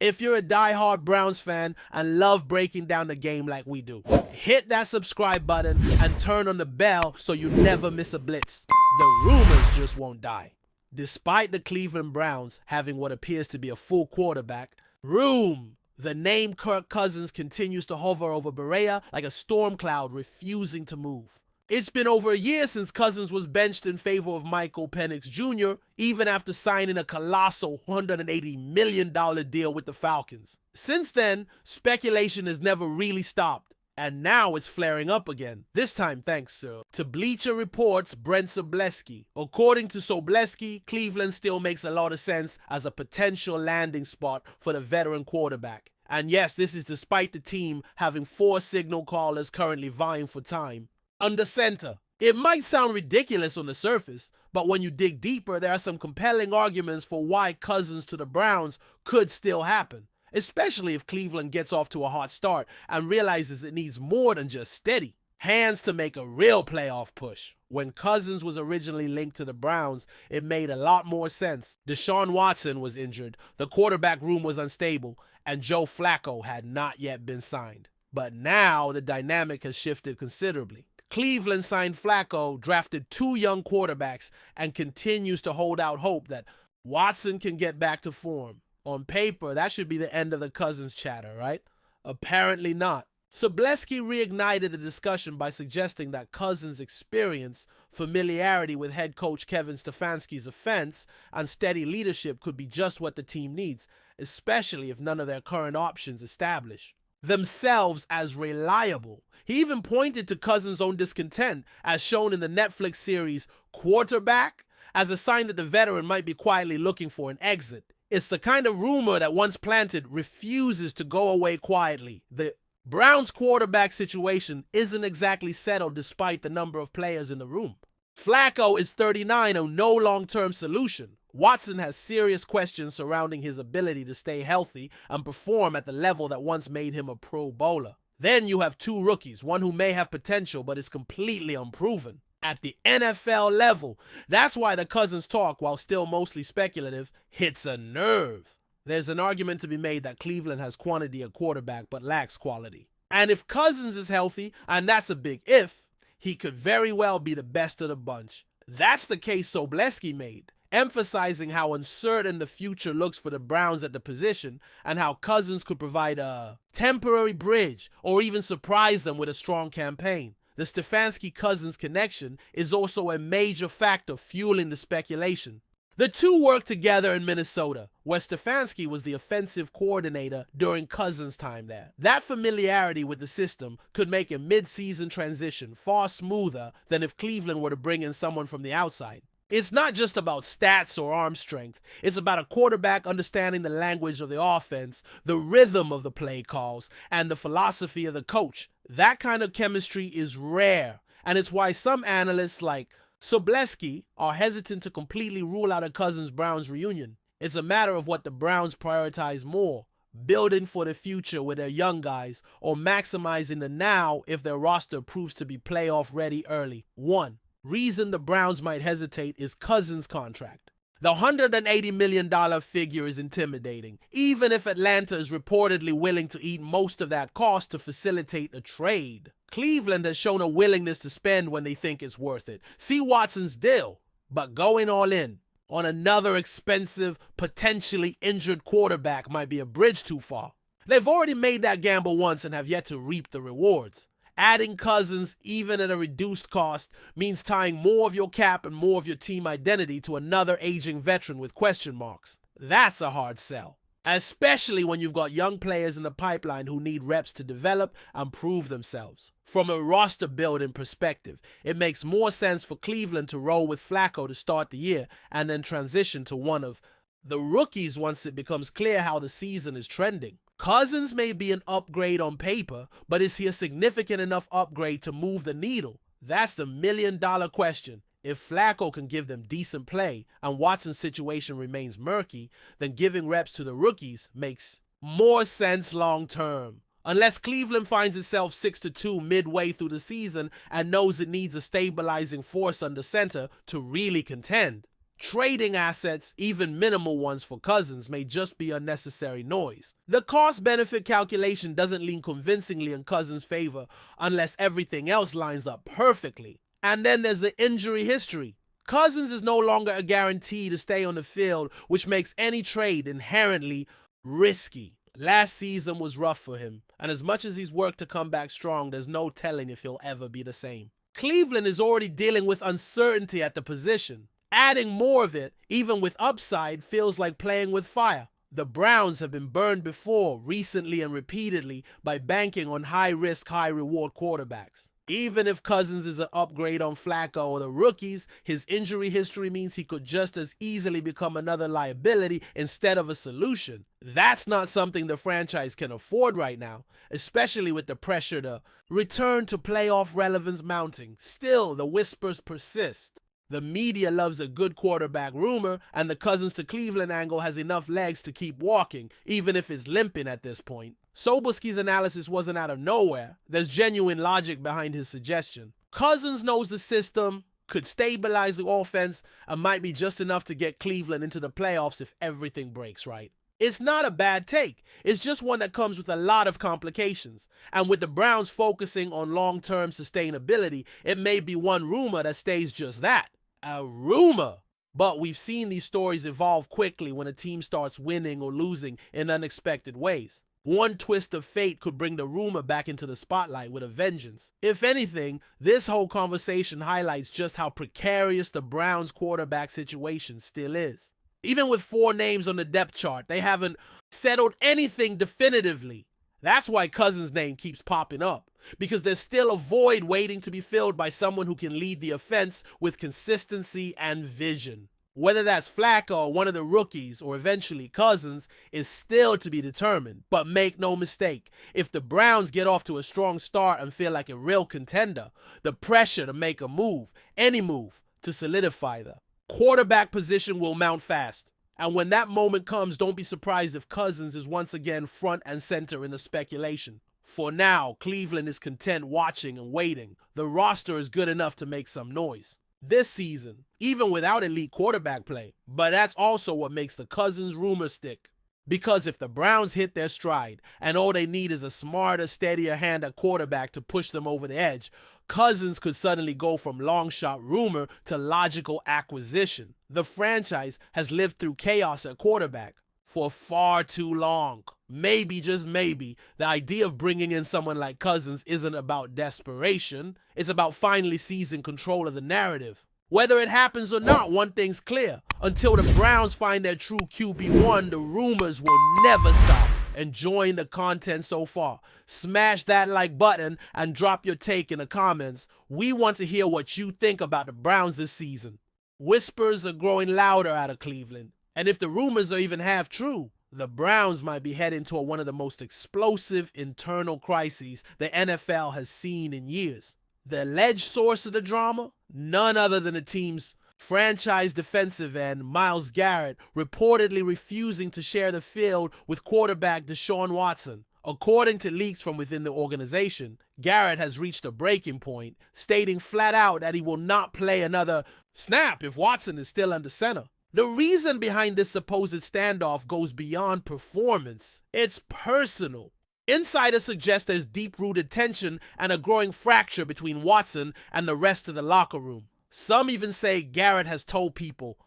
If you're a die-hard Browns fan and love breaking down the game like we do, hit that subscribe button and turn on the bell so you never miss a blitz. The rumors just won't die. Despite the Cleveland Browns having what appears to be a full quarterback room, the name Kirk Cousins continues to hover over Berea like a storm cloud refusing to move. It's been over a year since Cousins was benched in favor of Michael Penix Jr., even after signing a colossal $180 million deal with the Falcons. Since then, speculation has never really stopped, and now it's flaring up again, this time thanks to Bleacher Report's Brent Sobleski. According to Sobleski, Cleveland still makes a lot of sense as a potential landing spot for the veteran quarterback. And yes, this is despite the team having 4 signal callers currently vying for time. Under center, it might sound ridiculous on the surface, but when you dig deeper, there are some compelling arguments for why Cousins to the Browns could still happen, especially if Cleveland gets off to a hot start and realizes it needs more than just steady hands to make a real playoff push. When Cousins was originally linked to the Browns, it made a lot more sense. Deshaun Watson was injured, the quarterback room was unstable, and Joe Flacco had not yet been signed. But now the dynamic has shifted considerably. Cleveland signed Flacco, drafted 2 young quarterbacks, and continues to hold out hope that Watson can get back to form. On paper, that should be the end of the Cousins chatter, right? Apparently not. Sobleski reignited the discussion by suggesting that Cousins' experience, familiarity with head coach Kevin Stefanski's offense, and steady leadership could be just what the team needs, especially if none of their current options establish themselves as reliable. He even pointed to Cousins' own discontent, as shown in the Netflix series Quarterback, as a sign that the veteran might be quietly looking for an exit. It's the kind of rumor that once planted refuses to go away quietly. The Browns quarterback situation isn't exactly settled despite the number of players in the room. Flacco is 39 and no long-term solution. Watson has serious questions surrounding his ability to stay healthy and perform at the level that once made him a Pro Bowler. Then you have 2 rookies, one who may have potential but is completely unproven at the NFL level. That's why the Cousins talk, while still mostly speculative, hits a nerve. There's an argument to be made that Cleveland has quantity at quarterback but lacks quality. And if Cousins is healthy, and that's a big if, he could very well be the best of the bunch. That's the case Sobleski made, emphasizing how uncertain the future looks for the Browns at the position and how Cousins could provide a temporary bridge or even surprise them with a strong campaign. The Stefanski-Cousins connection is also a major factor fueling the speculation. The 2 worked together in Minnesota, where Stefanski was the offensive coordinator during Cousins' time there. That familiarity with the system could make a mid-season transition far smoother than if Cleveland were to bring in someone from the outside. It's not just about stats or arm strength. It's about a quarterback understanding the language of the offense, the rhythm of the play calls, and the philosophy of the coach. That kind of chemistry is rare, and it's why some analysts like Sobleski are hesitant to completely rule out a Cousins-Browns reunion. It's a matter of what the Browns prioritize more, building for the future with their young guys or maximizing the now if their roster proves to be playoff ready early. 1 reason the Browns might hesitate is Cousins' contract. The $180 million figure is intimidating, even if Atlanta is reportedly willing to eat most of that cost to facilitate a trade. Cleveland has shown a willingness to spend when they think it's worth it. See Watson's deal, but going all in on another expensive, potentially injured quarterback might be a bridge too far. They've already made that gamble once and have yet to reap the rewards. Adding Cousins, even at a reduced cost, means tying more of your cap and more of your team identity to another aging veteran with question marks. That's a hard sell, especially when you've got young players in the pipeline who need reps to develop and prove themselves. From a roster building perspective, it makes more sense for Cleveland to roll with Flacco to start the year and then transition to one of the rookies once it becomes clear how the season is trending. Cousins may be an upgrade on paper, but is he a significant enough upgrade to move the needle? That's the million-dollar question. If Flacco can give them decent play and Watson's situation remains murky, then giving reps to the rookies makes more sense long-term. Unless Cleveland finds itself 6-2 midway through the season and knows it needs a stabilizing force under center to really contend. Trading assets, even minimal ones for Cousins, may just be unnecessary noise. The cost-benefit calculation doesn't lean convincingly in Cousins' favor unless everything else lines up perfectly. And then there's the injury history. Cousins is no longer a guarantee to stay on the field, which makes any trade inherently risky. Last season was rough for him, and as much as he's worked to come back strong, there's no telling if he'll ever be the same. Cleveland is already dealing with uncertainty at the position. Adding more of it, even with upside, feels like playing with fire. The Browns have been burned before, recently and repeatedly, by banking on high-risk, high-reward quarterbacks. Even if Cousins is an upgrade on Flacco or the rookies, his injury history means he could just as easily become another liability instead of a solution. That's not something the franchise can afford right now, especially with the pressure to return to playoff relevance mounting. Still, the whispers persist. The media loves a good quarterback rumor, and the Cousins to Cleveland angle has enough legs to keep walking, even if it's limping at this point. Sobelski's analysis wasn't out of nowhere. There's genuine logic behind his suggestion. Cousins knows the system, could stabilize the offense, and might be just enough to get Cleveland into the playoffs if everything breaks right. It's not a bad take. It's just one that comes with a lot of complications. And with the Browns focusing on long-term sustainability, it may be one rumor that stays just that. A rumor. But we've seen these stories evolve quickly when a team starts winning or losing in unexpected ways. One twist of fate could bring the rumor back into the spotlight with a vengeance. If anything, this whole conversation highlights just how precarious the Browns' quarterback situation still is. Even with 4 names on the depth chart, they haven't settled anything definitively. That's why Cousins' name keeps popping up, because there's still a void waiting to be filled by someone who can lead the offense with consistency and vision. Whether that's Flacco or one of the rookies or eventually Cousins is still to be determined. But make no mistake, if the Browns get off to a strong start and feel like a real contender, the pressure to make a move, any move, to solidify the quarterback position will mount fast. And when that moment comes, don't be surprised if Cousins is once again front and center in the speculation. For now, Cleveland is content watching and waiting. The roster is good enough to make some noise this season, even without elite quarterback play. But that's also what makes the Cousins rumor stick. Because if the Browns hit their stride and all they need is a smarter, steadier hand at quarterback to push them over the edge, Cousins could suddenly go from long shot rumor to logical acquisition. The franchise has lived through chaos at quarterback for far too long. Maybe, just maybe, the idea of bringing in someone like Cousins isn't about desperation. It's about finally seizing control of the narrative. Whether it happens or not, one thing's clear. Until the Browns find their true QB1, the rumors will never stop. Enjoying the content so far? Smash that like button and drop your take in the comments. We want to hear what you think about the Browns this season. Whispers are growing louder out of Cleveland. And if the rumors are even half true, the Browns might be heading toward one of the most explosive internal crises the NFL has seen in years. The alleged source of the drama? None other than the team's franchise defensive end, Myles Garrett, reportedly refusing to share the field with quarterback DESHAUN Watson. According to leaks from within the organization, Garrett has reached a breaking point, stating flat out that he will not play another snap if Watson is still under center. The reason behind this supposed standoff goes beyond performance. It's personal. Insiders suggest there's deep-rooted tension and a growing fracture between Watson and the rest of the locker room. Some even say Garrett has told people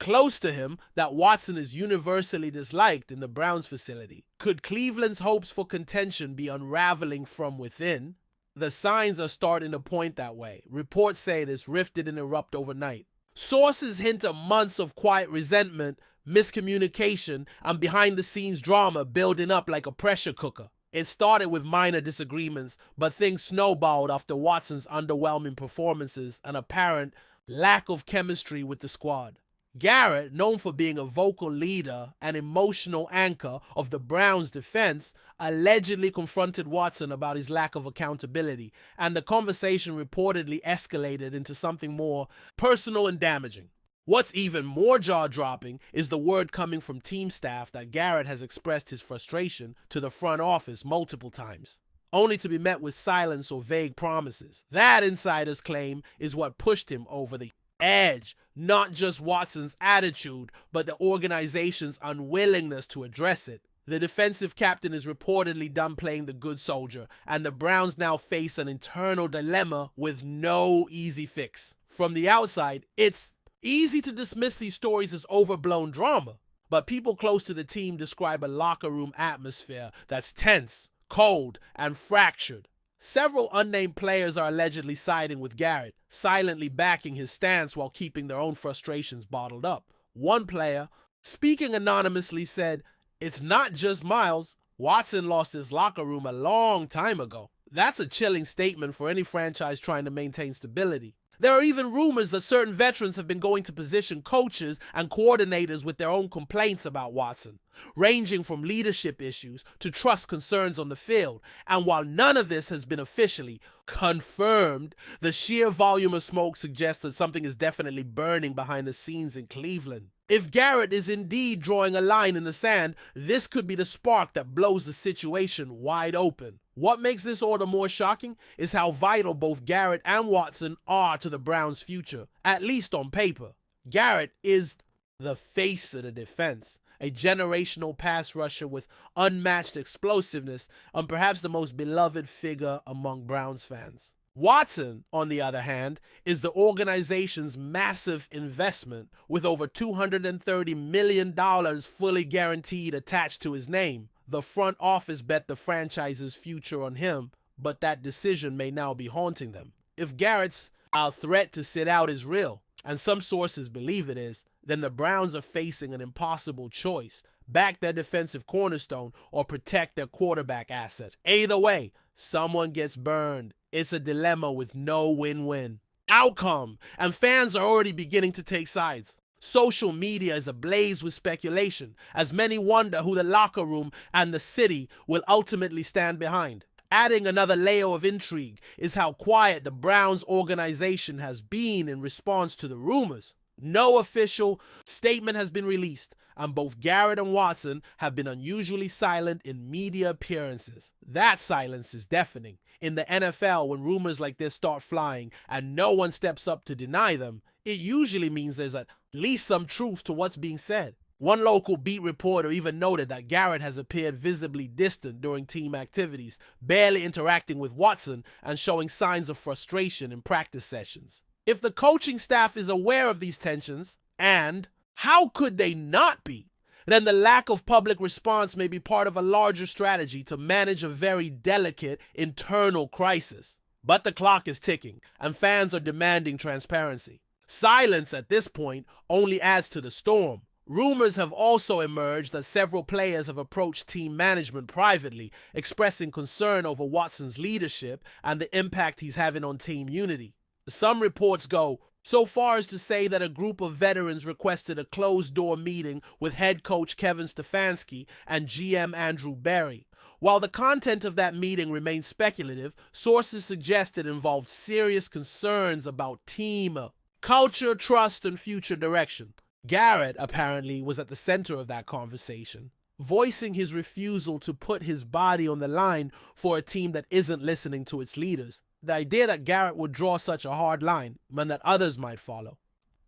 close to him that Watson is universally disliked in the Browns facility. Could Cleveland's hopes for contention be unraveling from within? The signs are starting to point that way. Reports say this rift didn't erupt overnight. Sources hint at months of quiet resentment, miscommunication, and behind-the-scenes drama building up like a pressure cooker. It started with minor disagreements, but things snowballed after Watson's underwhelming performances and apparent lack of chemistry with the squad. Garrett, known for being a vocal leader and emotional anchor of the Browns' defense, allegedly confronted Watson about his lack of accountability, and the conversation reportedly escalated into something more personal and damaging. What's even more jaw-dropping is the word coming from team staff that Garrett has expressed his frustration to the front office multiple times, only to be met with silence or vague promises. That, insiders claim, is what pushed him over the edge, not just Watson's attitude, but the organization's unwillingness to address it. The defensive captain is reportedly done playing the good soldier, and the Browns now face an internal dilemma with no easy fix. From the outside, it's easy to dismiss these stories as overblown drama, but people close to the team describe a locker room atmosphere that's tense, cold, and fractured. Several unnamed players are allegedly siding with Garrett, silently backing his stance while keeping their own frustrations bottled up. One player, speaking anonymously, said, "It's not just Myles. Watson lost his locker room a long time ago." That's a chilling statement for any franchise trying to maintain stability. There are even rumors that certain veterans have been going to position coaches and coordinators with their own complaints about Watson, ranging from leadership issues to trust concerns on the field. And while none of this has been officially confirmed, the sheer volume of smoke suggests that something is definitely burning behind the scenes in Cleveland. If Garrett is indeed drawing a line in the sand, this could be the spark that blows the situation wide open. What makes this order more shocking is how vital both Garrett and Watson are to the Browns' future, at least on paper. Garrett is the face of the defense, a generational pass rusher with unmatched explosiveness and perhaps the most beloved figure among Browns fans. Watson, on the other hand, is the organization's massive investment with over $230 million fully guaranteed attached to his name. The front office bet the franchise's future on him, but that decision may now be haunting them. If Garrett's threat to sit out is real, and some sources believe it is, then the Browns are facing an impossible choice: back their defensive cornerstone or protect their quarterback asset. Either way, someone gets burned. It's a dilemma with no win-win outcome, and fans are already beginning to take sides. Social media is ablaze with speculation, as many wonder who the locker room and the city will ultimately stand behind. Adding another layer of intrigue is how quiet the Browns organization has been in response to the rumors. No official statement has been released, and both Garrett and Watson have been unusually silent in media appearances. That silence is deafening. In the NFL, when rumors like this start flying and no one steps up to deny them, it usually means there's at least some truth to what's being said. One local beat reporter even noted that Garrett has appeared visibly distant during team activities, barely interacting with Watson and showing signs of frustration in practice sessions. If the coaching staff is aware of these tensions, and how could they not be, then the lack of public response may be part of a larger strategy to manage a very delicate internal crisis. But the clock is ticking, and fans are demanding transparency. Silence at this point only adds to the storm. Rumors have also emerged that several players have approached team management privately, expressing concern over Watson's leadership and the impact he's having on team unity. Some reports go so far as to say that a group of veterans requested a closed-door meeting with head coach Kevin Stefanski and GM Andrew Berry. While the content of that meeting remains speculative, sources suggest it involved serious concerns about team culture, trust, and future direction. Garrett, apparently, was at the center of that conversation, voicing his refusal to put his body on the line for a team that isn't listening to its leaders. The idea that Garrett would draw such a hard line, and that others might follow,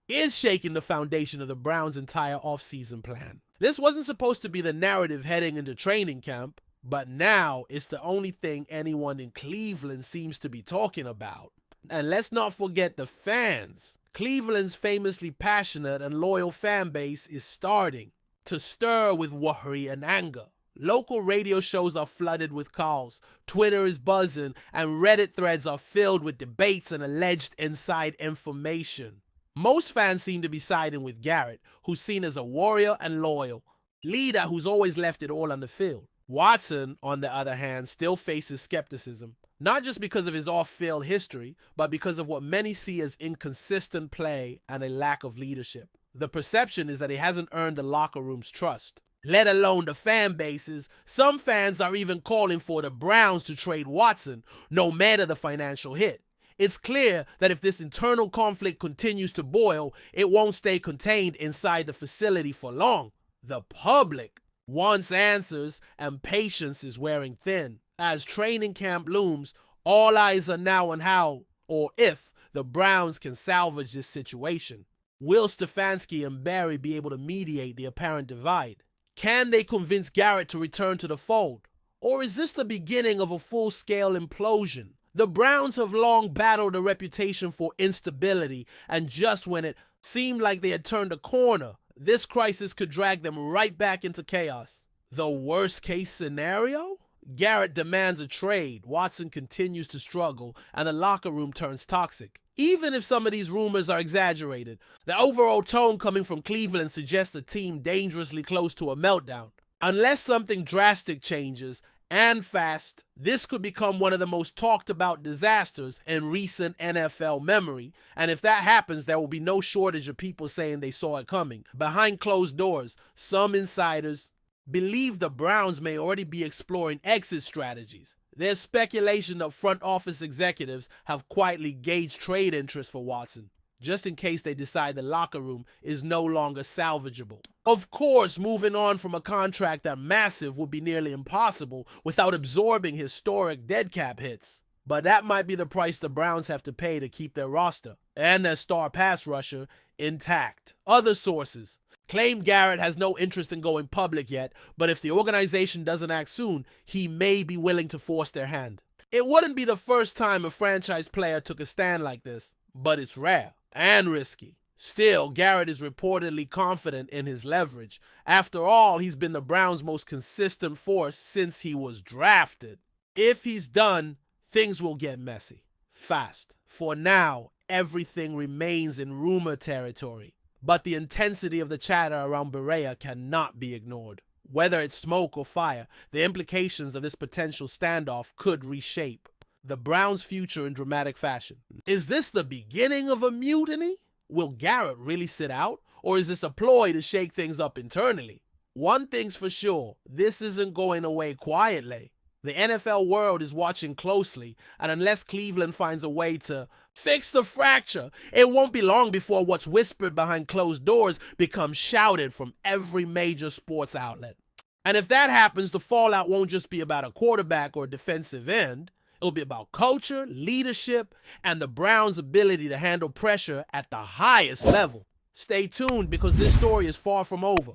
is shaking the foundation of the Browns' entire offseason plan. This wasn't supposed to be the narrative heading into training camp, but now it's the only thing anyone in Cleveland seems to be talking about. And let's not forget the fans. Cleveland's famously passionate and loyal fan base is starting to stir with worry and anger. Local radio shows are flooded with calls, Twitter is buzzing, and Reddit threads are filled with debates and alleged inside information. Most fans seem to be siding with Garrett, who's seen as a warrior and loyal leader who's always left it all on the field. Watson, on the other hand, still faces skepticism, not just because of his off-field history, but because of what many see as inconsistent play and a lack of leadership. The perception is that he hasn't earned the locker room's trust, let alone the fan bases. Some fans are even calling for the Browns to trade Watson, no matter the financial hit. It's clear that if this internal conflict continues to boil, it won't stay contained inside the facility for long. The public wants answers, and patience is wearing thin. As training camp looms, all eyes are now on how, or if, the Browns can salvage this situation. Will Stefanski and Barry be able to mediate the apparent divide? Can they convince Garrett to return to the fold? Or is this the beginning of a full-scale implosion? The Browns have long battled a reputation for instability, and just when it seemed like they had turned a corner, this crisis could drag them right back into chaos. The worst-case scenario? Garrett demands a trade, Watson continues to struggle, and the locker room turns toxic. Even if some of these rumors are exaggerated, the overall tone coming from Cleveland suggests a team dangerously close to a meltdown. Unless something drastic changes, and fast, this could become one of the most talked about disasters in recent NFL memory, and if that happens, there will be no shortage of people saying they saw it coming. Behind closed doors, some insiders believe the Browns may already be exploring exit strategies. There's speculation that front office executives have quietly gauged trade interest for Watson, just in case they decide the locker room is no longer salvageable. Of course, moving on from a contract that massive would be nearly impossible without absorbing historic dead cap hits. But that might be the price the Browns have to pay to keep their roster and their star pass rusher intact. Other sources claim Garrett has no interest in going public yet, but if the organization doesn't act soon, he may be willing to force their hand. It wouldn't be the first time a franchise player took a stand like this, but it's rare and risky. Still, Garrett is reportedly confident in his leverage. After all, he's been the Browns' most consistent force since he was drafted. If he's done, things will get messy fast. For now, everything remains in rumor territory, but the intensity of the chatter around Berea cannot be ignored. Whether it's smoke or fire, the implications of this potential standoff could reshape the Browns' future in dramatic fashion. Is this the beginning of a mutiny? Will Garrett really sit out? Or is this a ploy to shake things up internally? One thing's for sure, this isn't going away quietly. The NFL world is watching closely, and unless Cleveland finds a way to fix the fracture, it won't be long before what's whispered behind closed doors becomes shouted from every major sports outlet. And if that happens, the fallout won't just be about a quarterback or a defensive end. It'll be about culture, leadership, and the Browns' ability to handle pressure at the highest level. Stay tuned because this story is far from over,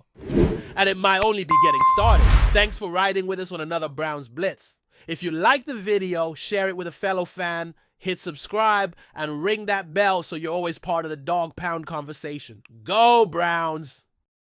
and it might only be getting started. Thanks for riding with us on another Browns Blitz. If you liked the video, share it with a fellow fan, hit subscribe, and ring that bell so you're always part of the Dawg Pound conversation. Go Browns!